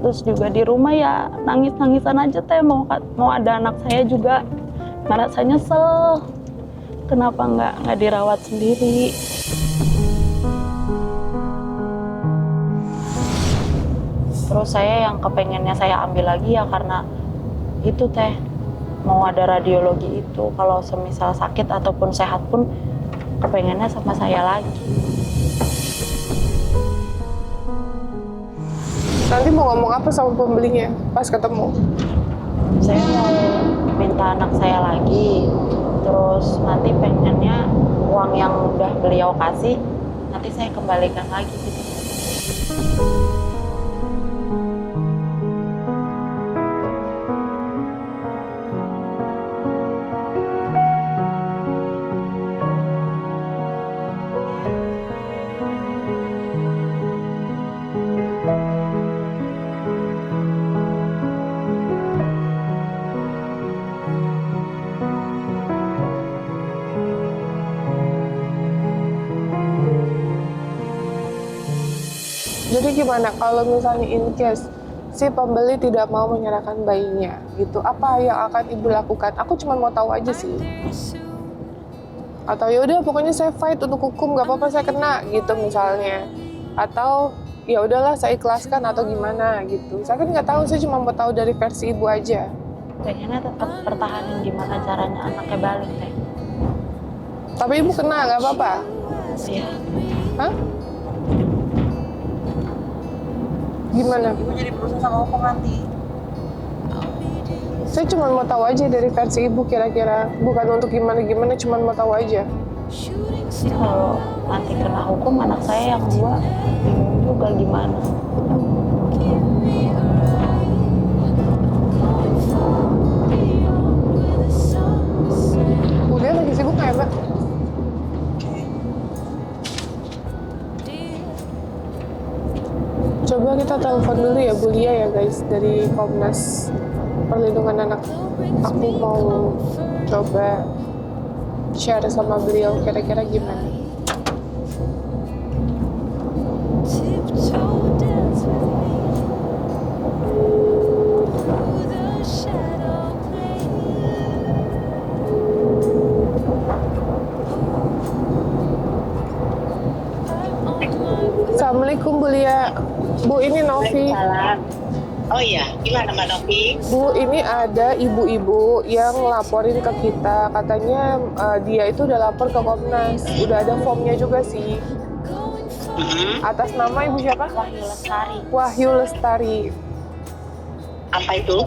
Terus juga di rumah ya nangis-nangisan aja teh, mau ada anak saya juga ngerasa nyesel. Kenapa nggak dirawat sendiri? Terus saya yang kepengennya saya ambil lagi ya karena itu teh, mau ada radiologi itu. Kalau semisal sakit ataupun sehat pun kepengennya sama saya lagi. Nanti mau ngomong apa sama pembelinya pas ketemu? Saya mau minta anak saya lagi, terus nanti pengennya uang yang udah beliau kasih nanti saya kembalikan lagi gitu. Jadi gimana kalau misalnya in case si pembeli tidak mau menyerahkan bayinya gitu, apa yang akan ibu lakukan? Aku cuma mau tahu aja sih. Atau yaudah pokoknya saya fight untuk hukum, gak apa-apa saya kena gitu misalnya. Atau ya udahlah saya ikhlaskan atau gimana gitu. Saya kan nggak tahu, saya cuma mau tahu dari versi ibu aja. Pengennya tetap pertahanin gimana caranya anaknya balik teh. Tapi ibu kena nggak apa-apa? Iya. Hah? Gimana? Ibu jadi berusaha sama hukum nanti. Saya cuma mau tahu aja dari versi ibu kira-kira. Bukan untuk gimana-gimana, cuma mau tahu aja. Kalau nanti kena hukum anak saya yang dua, bingung juga gimana. Bu Lia lagi sibuk nggak ya, Mbak? Coba kita telepon dulu ya Bu Lia ya guys, dari Komnas Perlindungan Anak. Aku mau coba share sama beliau kira-kira gimana. Assalamualaikum Bu Lia. Bu, ini Novi. Waalaikumsalam. Oh iya, gimana Mbak Novi? Bu, ini ada ibu-ibu yang laporin ke kita. Katanya dia itu udah lapor ke Komnas. Udah ada formnya juga sih. Atas nama ibu siapa? Wahyu Lestari. Wahyu Lestari. Apa itu?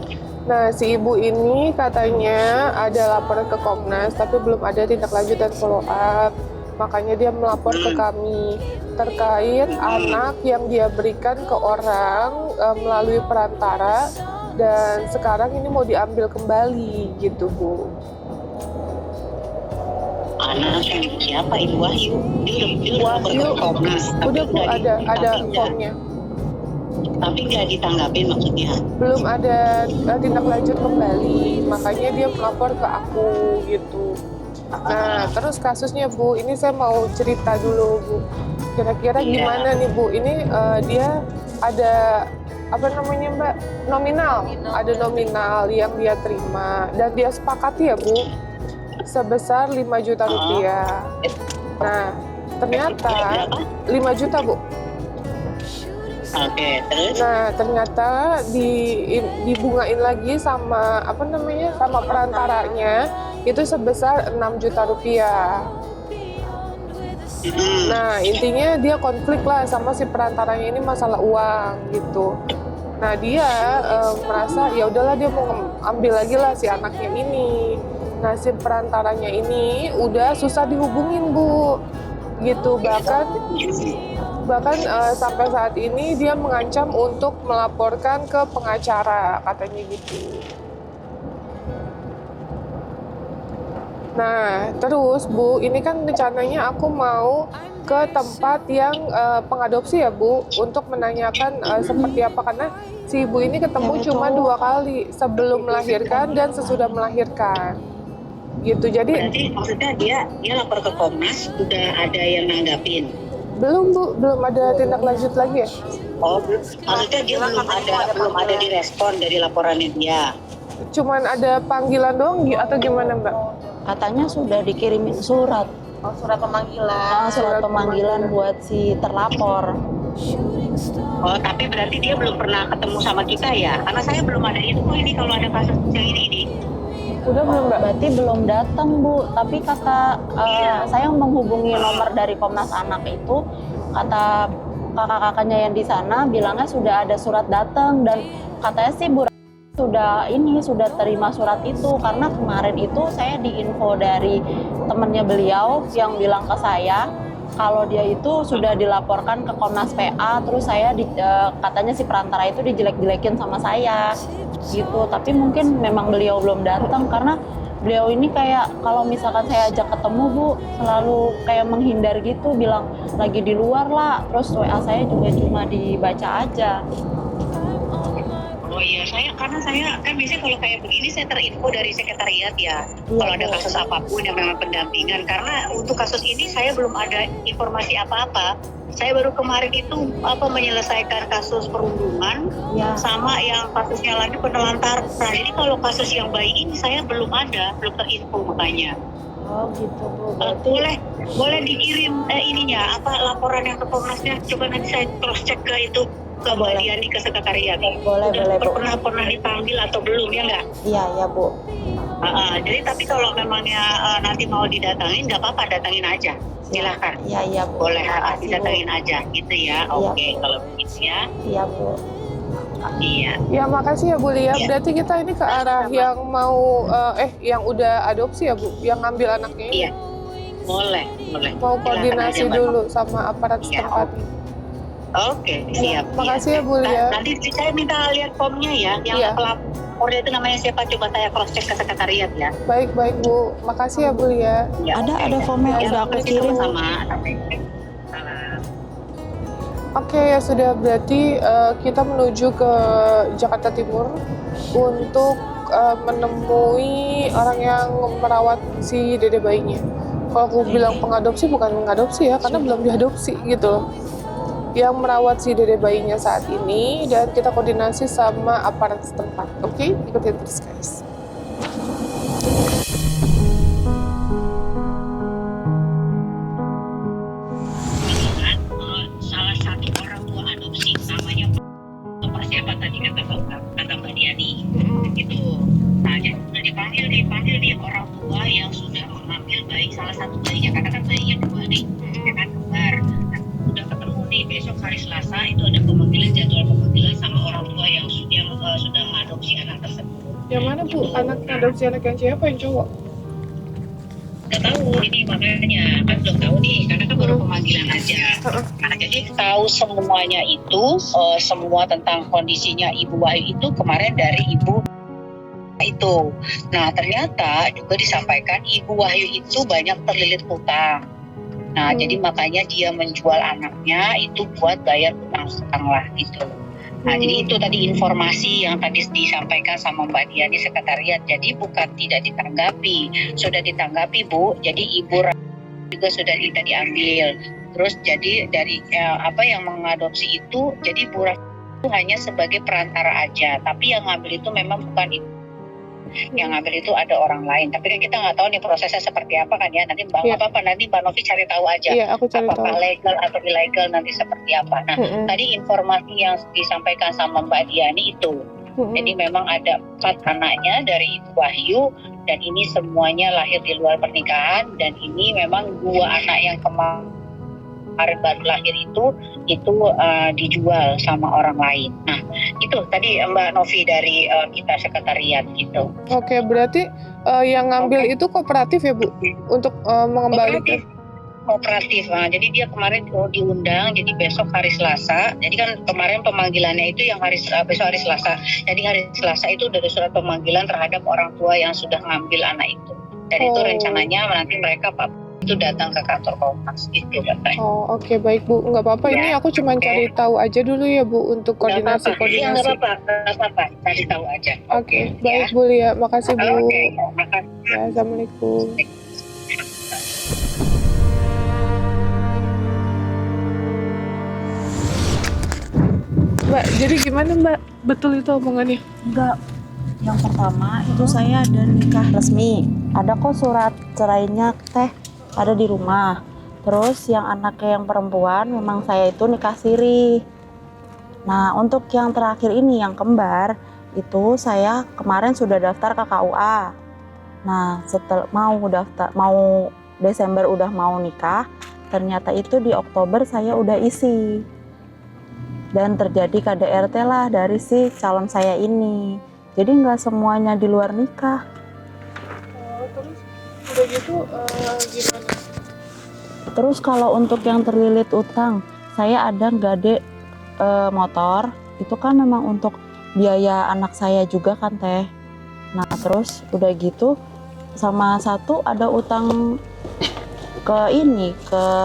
Nah, si ibu ini katanya ada laporan ke Komnas, tapi belum ada tindak lanjut dan follow up. Makanya dia melapor ke kami terkait anak yang dia berikan ke orang melalui perantara, dan sekarang ini mau diambil kembali gitu, Bu. Anak yang ibu siapa? Ibu Wahyu. Dia udah lapor ke Komnas. Udah Bu, ada formnya. Tapi nggak ditanggapin maksudnya. Belum ada tindak lanjut kembali, makanya dia melapor ke aku gitu. Nah, terus kasusnya Bu, ini saya mau cerita dulu Bu. Kira-kira gimana nih Bu? Ini dia ada apa namanya Mbak? Nominal. Ada nominal yang dia terima dan dia sepakati ya Bu, sebesar 5 juta rupiah. Nah, ternyata 5 juta Bu. Oke, terus? Nah, ternyata dibungain lagi sama apa namanya? Sama perantaranya itu sebesar 6 juta rupiah. Nah, intinya dia konflik lah sama si perantaranya ini masalah uang gitu. Nah, dia merasa ya udahlah dia mau ambil lagi lah si anaknya ini. Nah, si perantaranya ini udah susah dihubungin Bu, gitu. Bahkan sampai saat ini dia mengancam untuk melaporkan ke pengacara, katanya gitu. Nah, terus Bu, ini kan rencananya aku mau ke tempat yang pengadopsi ya Bu, untuk menanyakan seperti apa, karena si ibu ini ketemu cuma 2 kali, sebelum melahirkan dan sesudah melahirkan. Gitu. Jadi berarti maksudnya dia lapor ke Komnas, udah ada yang nanggapin. Belum Bu, belum ada tindak lanjut lagi ya? Oh, maksudnya dia belum ada direspon dari laporannya dia. Cuman ada panggilan doang atau gimana Mbak? Katanya sudah dikirimin surat. Oh, surat pemanggilan. Surat pemanggilan buat si terlapor. Oh, tapi berarti dia belum pernah ketemu sama kita ya? Karena saya belum ada info ini kalau ada kasus yang ini nih. Udah belum Mbak? Berarti belum datang Bu, tapi kata saya menghubungi nomor dari Komnas Anak itu, kata kakak-kakaknya yang di sana bilangnya sudah ada surat datang dan katanya sih Bu sudah terima surat itu karena kemarin itu saya diinfo dari temennya beliau yang bilang ke saya kalau dia itu sudah dilaporkan ke Komnas PA, terus saya katanya si perantara itu dijelek-jelekin sama saya gitu. Tapi mungkin memang beliau belum datang karena beliau ini kayak kalau misalkan saya ajak ketemu Bu selalu kayak menghindar gitu, bilang lagi di luar lah, terus WA saya juga cuma dibaca aja. Oh iya, karena saya kan biasanya kalau kayak begini saya terinfo dari sekretariat ya. Kalau ada kasus apapun yang memang pendampingan, karena untuk kasus ini saya belum ada informasi apa-apa. Saya baru kemarin itu menyelesaikan kasus perundungan sama yang kasusnya lagi penelantaran. Jadi kalau kasus yang bayi ini saya belum terinfo makanya. Oh gitu Bu. Boleh dikirim laporan yang ke Komnasnya. Coba nanti saya cross check ke itu ke Mbak Diani ke sekretariat. Boleh Bu. Pernah dipanggil atau belum ya nggak? Iya Bu. Jadi tapi kalau memangnya nanti mau didatangin nggak apa-apa, datangin aja. Silahkan. Iya Bu. Boleh didatangin aja gitu ya. Oke, kalau begitu ya. Iya Bu. Iya. Ya makasih ya Bu Lia. Berarti kita ini ke arah yang mau yang udah adopsi ya Bu, yang ngambil anaknya ini. Iya. Boleh. Mau koordinasi Silakan aja, dulu sama aparat Iya. setempat. Oke, siap. Makasih ya Bu Lia. Nanti saya minta lihat formnya ya, yang pelapornya itu namanya siapa, coba saya cross check ke sekretariat ya. Baik Bu. Makasih ya Bu Lia. Ya, Ada formnya udah aku kirim. Sama. Oke, ya sudah, berarti kita menuju ke Jakarta Timur untuk menemui orang yang merawat si dede bayinya. Kalau aku bilang pengadopsi, bukan mengadopsi ya, karena belum diadopsi gitu loh. Yang merawat si dede bayinya saat ini, dan kita koordinasi sama aparat setempat. Oke, ikutin terus guys. Salah satu orang tua adopsi namanya siapa tadi kata Mbak Diani itu. Nah, jadi sudah dipanggil dia orang tua yang sudah mengambil bayi, salah satu bayinya, karena kan bayinya dua nih, ya kan kembar. Nah, sudah ketemu nih besok hari Selasa itu ada jadwal pemanggilan sama orang tua yang sudah mengadopsi anak tersebut. Yang mana Bu? Anak adopsi anak yang siapa, yang cowok? Nggak tahu, ini makanya kan belum tahu nih, karena kan baru pemanggilan aja. Nah, jadi tahu semuanya itu, semua tentang kondisinya Ibu Wahyu itu kemarin dari Ibu itu. Nah, ternyata juga disampaikan Ibu Wahyu itu banyak terlilit hutang. Nah, jadi makanya dia menjual anaknya itu buat bayar hutang lah gitu. Nah, jadi itu tadi informasi yang tadi disampaikan sama Mbak Diani sekretariat. Jadi bukan tidak ditanggapi, sudah ditanggapi Bu. Jadi Ibu juga sudah kita diambil. Terus jadi dari yang mengadopsi itu, jadi Bu itu hanya sebagai perantara aja. Tapi yang ngambil itu memang bukan Ibu. Yang ngambil itu ada orang lain. Tapi kan kita nggak tahu nih prosesnya seperti apa kan ya. Nanti nanti Mbak Novi cari tahu aja. Iya, aku cari tahu. Apakah legal atau ilegal nanti seperti apa. Nah, tadi informasi yang disampaikan sama Mbak Diani itu. Jadi memang ada 4 anaknya dari Ibu Wahyu dan ini semuanya lahir di luar pernikahan dan ini memang 2 anak yang kemarin baru lahir itu dijual sama orang lain. Nah, itu tadi Mbak Novi dari kita sekretariat gitu. Oke, berarti yang ngambil itu kooperatif ya Bu? Untuk mengembalikan? Kooperatif. Nah, jadi dia kemarin diundang, jadi besok hari Selasa. Jadi kan kemarin pemanggilannya itu yang besok hari Selasa. Jadi hari Selasa itu udah ada surat pemanggilan terhadap orang tua yang sudah ngambil anak itu. Dan itu rencananya nanti mereka itu datang ke kantor Komnas gitu katanya. Oh, oke, baik Bu. Nggak apa-apa, ini aku cuma cari tahu aja dulu ya Bu untuk koordinasi. Iya, nggak apa-apa, cari tahu aja. Oke, baik Bu Lia, makasih Bu. Oke, makasih. Ya, Assalamualaikum. Mbak, jadi gimana Mbak? Betul itu omongannya? Enggak. Yang pertama itu saya ada nikah resmi. Ada kok surat cerainya teh, ada di rumah. Terus yang anaknya yang perempuan memang saya itu nikah siri. Nah untuk yang terakhir ini yang kembar itu saya kemarin sudah daftar ke KUA. Nah setelah mau Desember udah mau nikah, ternyata itu di Oktober saya udah isi. Dan terjadi KDRT lah dari si calon saya ini. Jadi nggak semuanya di luar nikah. Terus udah gitu gimana? Terus kalau untuk yang terlilit utang, saya ada gade motor. Itu kan memang untuk biaya anak saya juga kan teh. Nah terus udah gitu sama satu ada utang ke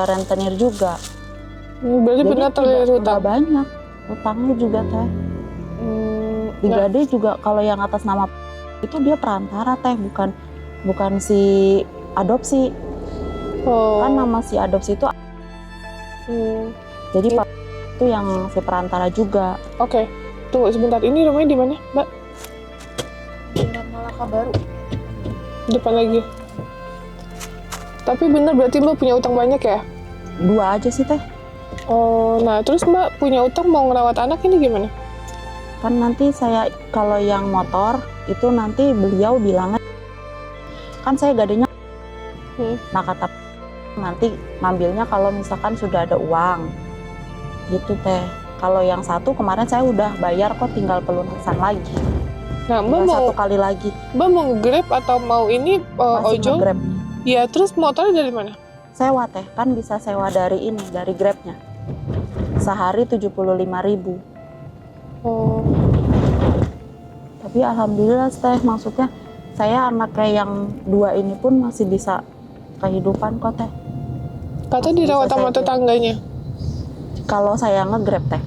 rentenir juga. Berarti benar terlilit tidak utang? banyak utangnya juga teh. Di Gade juga kalau yang atas nama itu dia perantara teh, bukan si adopsi. Kan nama si adopsi itu jadi Pak itu yang si perantara juga. Oke. Tunggu sebentar, ini rumahnya di mana Mbak? Dengan Malaka Baru. Depan lagi. Tapi benar berarti Mbak punya utang banyak ya? 2 aja sih teh. Oh, nah terus Mbak punya utang mau ngerawat anak ini gimana? Kan nanti saya kalau yang motor itu nanti beliau bilangnya kan saya gadenya. Nah kata nanti ngambilnya kalau misalkan sudah ada uang gitu teh. Kalau yang satu kemarin saya udah bayar kok, tinggal pelunasan lagi. Nah Mbak Tinggal mau 1 kali lagi. Mbak mau nge-grab atau mau ini Masih ojol? nge-grab. Ya terus motornya dari mana? Sewa teh, kan bisa sewa dari Grabnya. Sehari 75.000. Oh. Tapi alhamdulillah teh, maksudnya saya anaknya yang 2 ini pun masih bisa kehidupan kok teh. Kata dirawat sama tetangganya? Kalau saya nge-grab teh.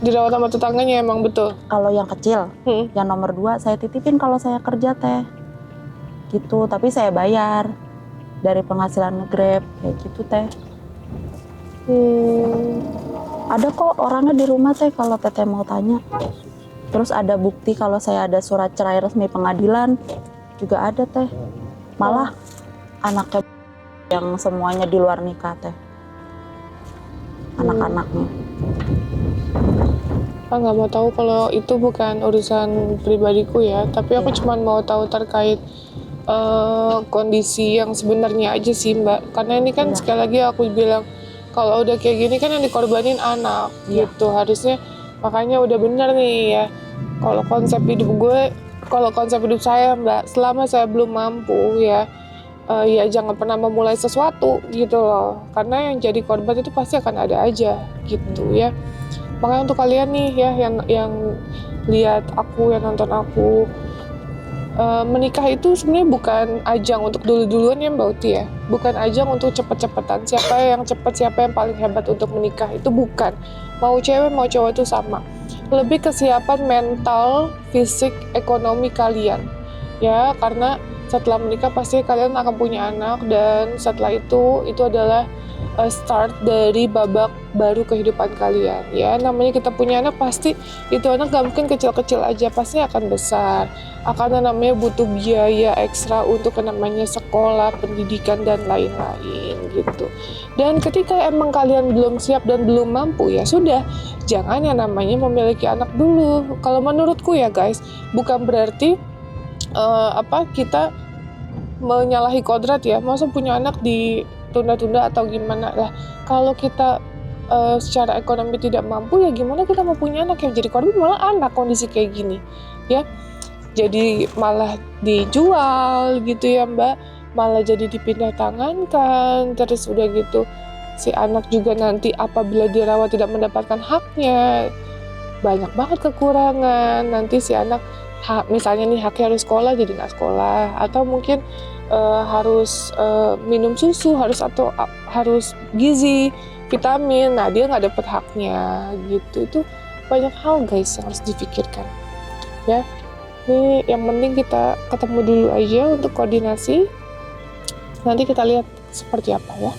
Dirawat sama tetangganya emang betul? Kalau yang kecil, yang nomor 2 saya titipin kalau saya kerja teh. Gitu, tapi saya bayar dari penghasilan nge-grab kayak gitu teh. Ada kok orangnya di rumah teh kalau teteh mau tanya. Terus ada bukti kalau saya ada surat cerai resmi pengadilan juga ada teh. Malah anaknya yang semuanya di luar nikah teh. Anak-anaknya. Nggak mau tahu kalau itu bukan urusan pribadiku ya. Tapi aku cuma mau tahu terkait kondisi yang sebenarnya aja sih Mbak. Karena ini kan sekali lagi aku bilang kalau udah kayak gini kan yang dikorbanin anak gitu. Harusnya makanya udah bener nih ya. Kalau konsep hidup saya Mbak, selama saya belum mampu ya jangan pernah memulai sesuatu gitu loh. Karena yang jadi korban itu pasti akan ada aja gitu ya. Makanya untuk kalian nih ya yang lihat aku, yang nonton aku, menikah itu sebenarnya bukan ajang untuk dulu-duluan ya Mbak Uti ya. Bukan ajang untuk cepet-cepetan. Siapa yang cepet, siapa yang paling hebat untuk menikah, itu bukan. Mau cewek, mau cowok itu sama. Lebih kesiapan mental, fisik, ekonomi kalian. Ya, karena setelah menikah pasti kalian akan punya anak, dan setelah itu adalah start dari babak baru kehidupan kalian. Ya, namanya kita punya anak pasti itu anak gak mungkin kecil-kecil aja, pasti akan besar. Akan namanya butuh biaya ekstra untuk namanya sekolah, pendidikan dan lain-lain gitu. Dan ketika emang kalian belum siap dan belum mampu ya sudah, jangan yang namanya memiliki anak dulu. Kalau menurutku ya guys, bukan berarti kita menyalahi kodrat ya. Masa punya anak ditunda-tunda atau gimana lah. Kalau kita secara ekonomi tidak mampu ya gimana kita mau punya anak, yang jadi korban malah anak kondisi kayak gini ya. Jadi malah dijual gitu ya Mbak, malah jadi dipindah tangankan. Terus udah gitu si anak juga nanti apabila dirawat tidak mendapatkan haknya, banyak banget kekurangan. Nanti si anak misalnya nih haknya harus sekolah jadi nggak sekolah, atau mungkin harus minum susu, harus gizi, vitamin, nah dia nggak dapet haknya gitu. Itu banyak hal guys yang harus difikirkan ya. Ini yang penting kita ketemu dulu aja untuk koordinasi, nanti kita lihat seperti apa ya.